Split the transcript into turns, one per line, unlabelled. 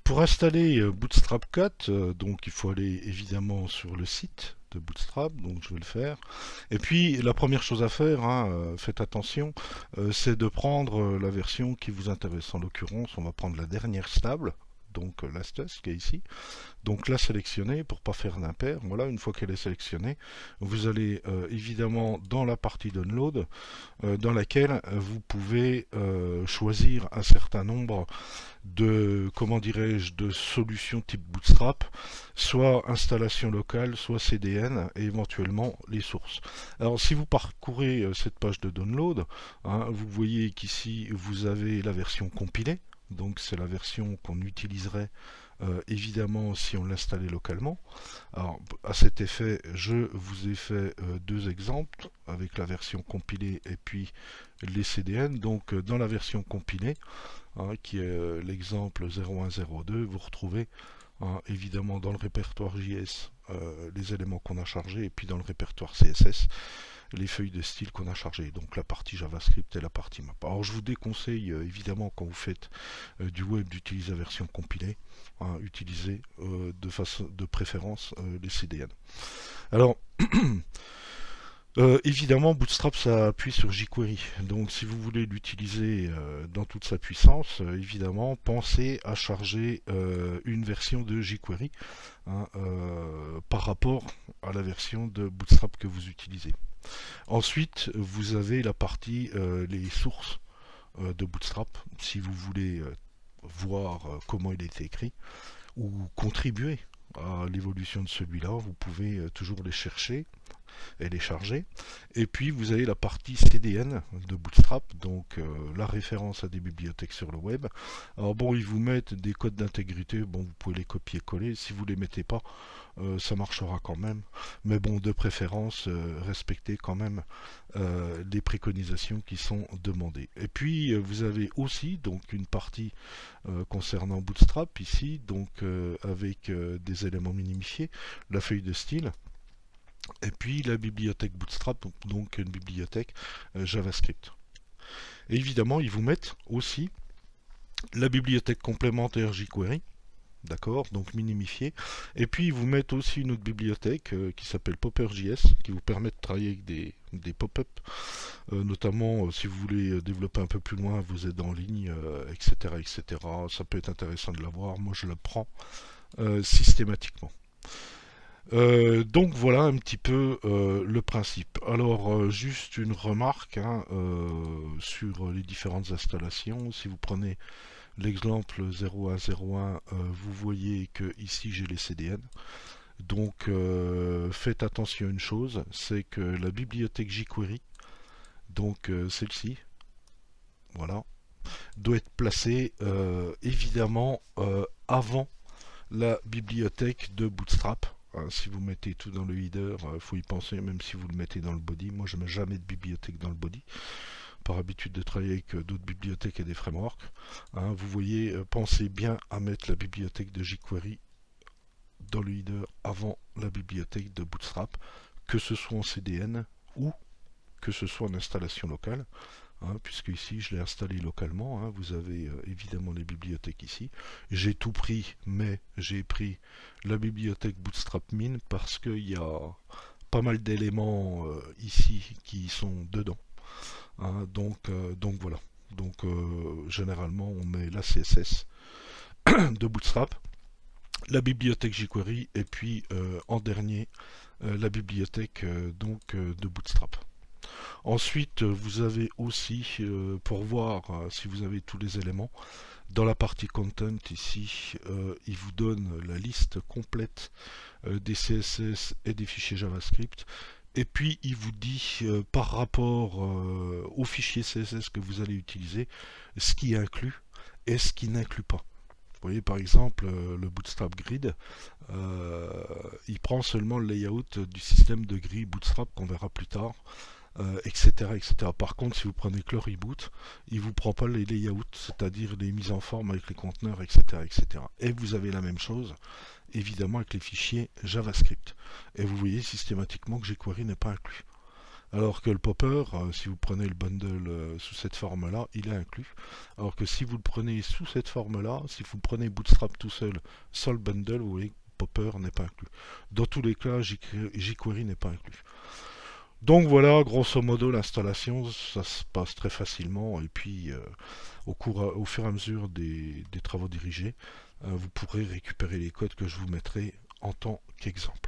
Pour installer Bootstrap 4, donc il faut aller évidemment sur le site de Bootstrap, donc je vais le faire. Et puis la première chose à faire, hein, faites attention, c'est de prendre la version qui vous intéresse. En l'occurrence, on va prendre la dernière stable, donc l'Astus qui est ici. Donc la sélectionner pour pas faire d'impair. Voilà, une fois qu'elle est sélectionnée, vous allez évidemment dans la partie download, dans laquelle vous pouvez choisir un certain nombre de, comment dirais-je, de solutions type Bootstrap, soit installation locale, soit CDN, et éventuellement les sources. Alors si vous parcourez cette page de download, hein, vous voyez qu'ici vous avez la version compilée, donc c'est la version qu'on utiliserait évidemment si on l'installait localement. Alors à cet effet, je vous ai fait deux exemples avec la version compilée et puis les CDN. Donc dans la version compilée, hein, qui est l'exemple 0102, vous retrouvez évidemment dans le répertoire JS les éléments qu'on a chargés et puis dans le répertoire CSS les feuilles de style qu'on a chargées, donc la partie JavaScript et la partie map. Alors je vous déconseille évidemment quand vous faites du web d'utiliser la version compilée, hein, utilisez de préférence les CDN. Alors évidemment, Bootstrap ça appuie sur jQuery. Donc, si vous voulez l'utiliser dans toute sa puissance, évidemment, pensez à charger une version de jQuery, hein, par rapport à la version de Bootstrap que vous utilisez. Ensuite, vous avez la partie les sources de Bootstrap. Si vous voulez voir comment il a été écrit ou contribuer à l'évolution de celui-là, vous pouvez toujours les chercher et les charger. Et puis vous avez la partie CDN de Bootstrap, donc la référence à des bibliothèques sur le web. Alors bon, ils vous mettent des codes d'intégrité, bon vous pouvez les copier-coller, si vous les mettez pas, ça marchera quand même. Mais bon, de préférence, respectez quand même les préconisations qui sont demandées. Et puis vous avez aussi donc une partie concernant Bootstrap ici, donc avec des éléments minifiés, la feuille de style, et puis la bibliothèque Bootstrap, donc une bibliothèque JavaScript. Et évidemment, ils vous mettent aussi la bibliothèque complémentaire jQuery, d'accord, donc minimifiée. Et puis ils vous mettent aussi une autre bibliothèque qui s'appelle Popper.js, qui vous permet de travailler avec des pop-up, notamment si vous voulez développer un peu plus loin vos aides en ligne, etc., etc. Ça peut être intéressant de l'avoir. Moi, je le prends systématiquement. Donc voilà un petit peu le principe. Alors juste une remarque, hein, sur les différentes installations. Si vous prenez l'exemple 0101, vous voyez que ici j'ai les CDN. Donc faites attention à une chose, c'est que la bibliothèque jQuery, donc celle-ci, voilà, doit être placée évidemment avant la bibliothèque de Bootstrap. Si vous mettez tout dans le header, il faut y penser, même si vous le mettez dans le body. Moi, je ne mets jamais de bibliothèque dans le body, par habitude de travailler avec d'autres bibliothèques et des frameworks. Vous voyez, pensez bien à mettre la bibliothèque de jQuery dans le header avant la bibliothèque de Bootstrap, que ce soit en CDN ou que ce soit en installation locale. Puisque ici je l'ai installé localement, vous avez évidemment les bibliothèques ici. J'ai tout pris, mais j'ai pris la bibliothèque Bootstrap Min parce qu'il y a pas mal d'éléments ici qui sont dedans. Donc voilà. Donc généralement on met la CSS de Bootstrap, la bibliothèque jQuery et puis en dernier la bibliothèque de Bootstrap. Ensuite, vous avez aussi, pour voir si vous avez tous les éléments, dans la partie content ici, il vous donne la liste complète des CSS et des fichiers JavaScript. Et puis, il vous dit, par rapport au fichier CSS que vous allez utiliser, ce qui inclut et ce qui n'inclut pas. Vous voyez par exemple le Bootstrap Grid, il prend seulement le layout du système de grille Bootstrap qu'on verra plus tard. Etc., etc. Par contre, si vous prenez que le reboot, il ne vous prend pas les layouts, c'est-à-dire les mises en forme avec les conteneurs, etc., etc. Et vous avez la même chose, évidemment, avec les fichiers JavaScript. Et vous voyez systématiquement que jQuery n'est pas inclus. Alors que le Popper, si vous prenez le bundle sous cette forme-là, il est inclus. Alors que si vous le prenez sous cette forme-là, si vous prenez Bootstrap tout seul, sans le bundle, vous voyez, Popper n'est pas inclus. Dans tous les cas, jQuery n'est pas inclus. Donc voilà, grosso modo, l'installation, ça se passe très facilement. Et puis, au fur et à mesure des travaux dirigés, vous pourrez récupérer les codes que je vous mettrai en tant qu'exemple.